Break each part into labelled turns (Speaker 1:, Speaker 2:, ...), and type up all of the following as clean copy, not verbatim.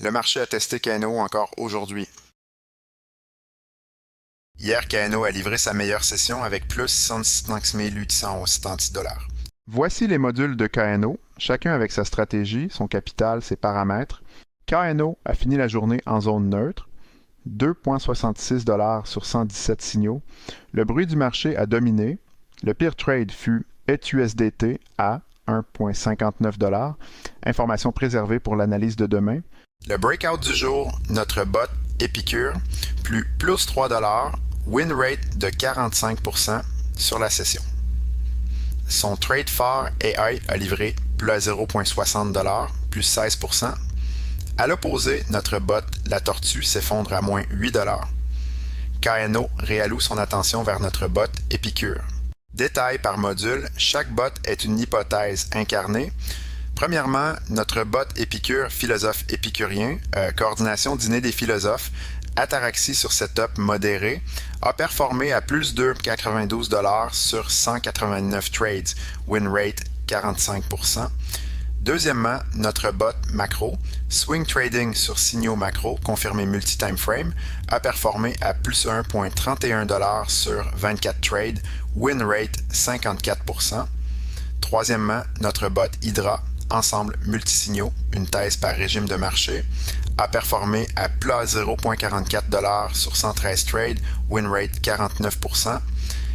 Speaker 1: Le marché a testé Kano encore aujourd'hui. Hier, Kano a livré sa meilleure session avec plus 65 870 $. Voici les modules de KNO, chacun avec sa stratégie, son capital, ses paramètres. KNO a fini la journée en zone neutre, 2,66 $ sur 117 signaux. Le bruit du marché a dominé. Le pire trade fut ETHUSDT à 1,59 $. Information préservée pour l'analyse de demain. Le breakout du jour, notre bot Epicure, plus 3 $, win rate de 45% sur la session. Son trade phare AI a livré plus à 0,60 $, plus 16%. À l'opposé, notre bot, la tortue, s'effondre à moins 8 $. KNO réalloue son attention vers notre bot Epicure. Détail par module, chaque bot est une hypothèse incarnée. Premièrement, notre bot Épicure, philosophe épicurien, coordination dîner des philosophes, ataraxie sur setup modéré, a performé à plus 2,92 $ sur 189 trades, win rate 45%. Deuxièmement, notre bot macro, swing trading sur signaux macro, confirmé multi-time frame, a performé à plus 1,31 $ sur 24 trades, win rate 54%. Troisièmement, notre bot Hydra, ensemble multisignaux, une thèse par régime de marché, a performé à plus 0,44 $ sur 113 trades, win rate 49%.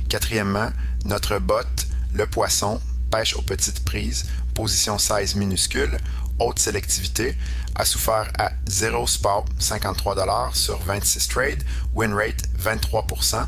Speaker 1: Quatrièmement, notre bot, le poisson, pêche aux petites prises, position size minuscule, haute sélectivité, a souffert à 0 spot 53 $ sur 26 trades, win rate 23%.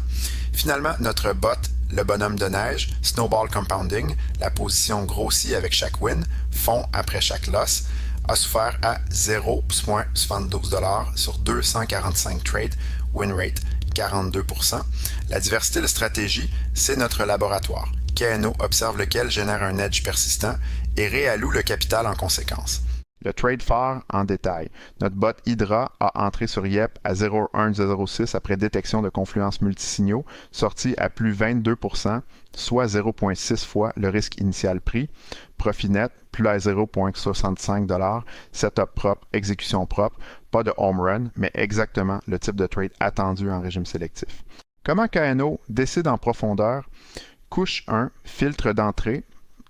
Speaker 1: Finalement, notre bot, le bonhomme de neige, Snowball Compounding, la position grossit avec chaque win, fond après chaque loss, a souffert à 0,72 $ sur 245 trades, win rate 42%. La diversité de stratégies, c'est notre laboratoire. KNO observe lequel génère un edge persistant et réalloue le capital en conséquence. Le trade phare en détail. Notre bot Hydra a entré sur YEP à 0,106 après détection de confluence multisignaux, sorti à plus 22%, soit 0,6 fois le risque initial pris. Profit net, plus à 0,65 $, setup propre, exécution propre, pas de home run, mais exactement le type de trade attendu en régime sélectif. Comment KNO décide en profondeur? Couche 1, filtre d'entrée.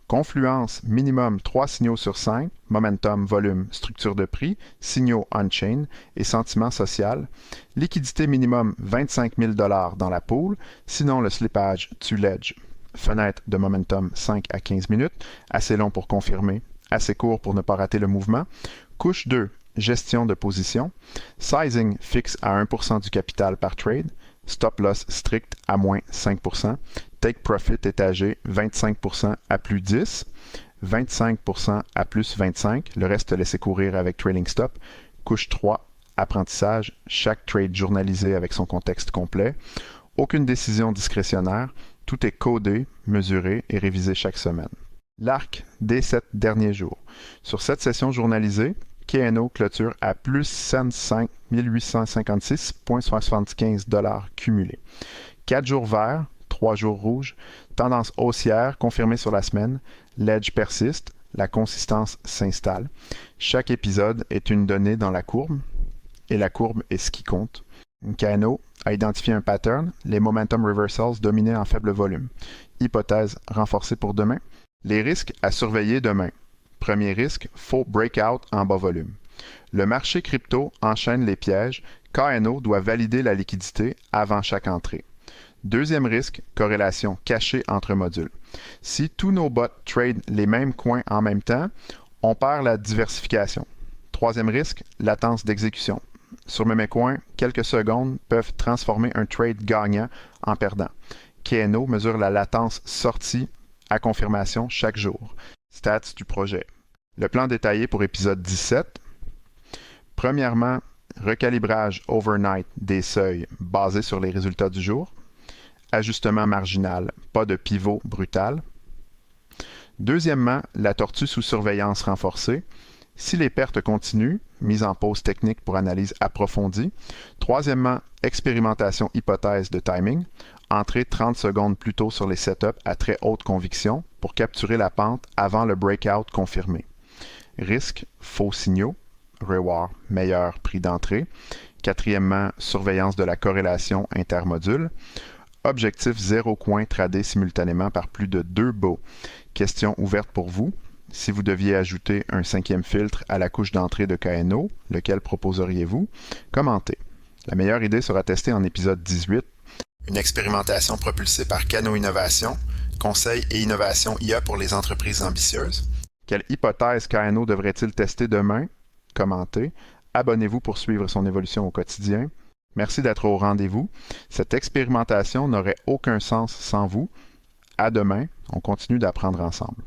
Speaker 1: Confluence minimum 3 signaux sur 5, momentum, volume, structure de prix, signaux on-chain et sentiment social. Liquidité minimum 25 000 $ dans la pool, sinon le slippage tue l'edge. Fenêtre de momentum 5 à 15 minutes, assez long pour confirmer, assez court pour ne pas rater le mouvement. Couche 2, gestion de position. Sizing fixe à 1% du capital par trade. Stop loss strict à moins 5%. Take profit étagé 25% à plus 10, 25% à plus 25, le reste laissé courir avec trailing stop. Couche 3, apprentissage, chaque trade journalisé avec son contexte complet. Aucune décision discrétionnaire, tout est codé, mesuré et révisé chaque semaine. L'arc des 7 derniers jours. Sur cette session journalisée, KNO clôture à plus 65 856,75 $ cumulés. 4 jours verts, 3 jours rouges, tendance haussière confirmée sur la semaine, l'edge persiste, la consistance s'installe. Chaque épisode est une donnée dans la courbe, et la courbe est ce qui compte. KNO a identifié un pattern, les momentum reversals dominaient en faible volume. Hypothèse renforcée pour demain. Les risques à surveiller demain. Premier risque, faux breakout en bas volume. Le marché crypto enchaîne les pièges. KNO doit valider la liquidité avant chaque entrée. Deuxième risque, corrélation cachée entre modules. Si tous nos bots trade les mêmes coins en même temps, on perd la diversification. Troisième risque, latence d'exécution. Sur mes coins, quelques secondes peuvent transformer un trade gagnant en perdant. KNO mesure la latence sortie à confirmation chaque jour. Stats du projet. Le plan détaillé pour épisode 17. Premièrement, recalibrage overnight des seuils basés sur les résultats du jour. Ajustement marginal, pas de pivot brutal. Deuxièmement, la tortue sous surveillance renforcée. Si les pertes continuent, mise en pause technique pour analyse approfondie. Troisièmement, expérimentation hypothèse de timing. Entrée 30 secondes plus tôt sur les setups à très haute conviction pour capturer la pente avant le breakout confirmé. Risque, faux signaux. reward, meilleur prix d'entrée. Quatrièmement, surveillance de la corrélation intermodule. Objectif 0 coin tradé simultanément par plus de 2 baux. Question ouverte pour vous. Si vous deviez ajouter un 5e filtre à la couche d'entrée de KNO, lequel proposeriez-vous? Commentez. La meilleure idée sera testée en épisode 18. Une expérimentation propulsée par Cano Innovation, conseil et innovation IA pour les entreprises ambitieuses. Quelle hypothèse KNO devrait-il tester demain? Commentez. Abonnez-vous pour suivre son évolution au quotidien. Merci d'être au rendez-vous. Cette expérimentation n'aurait aucun sens sans vous. À demain, on continue d'apprendre ensemble.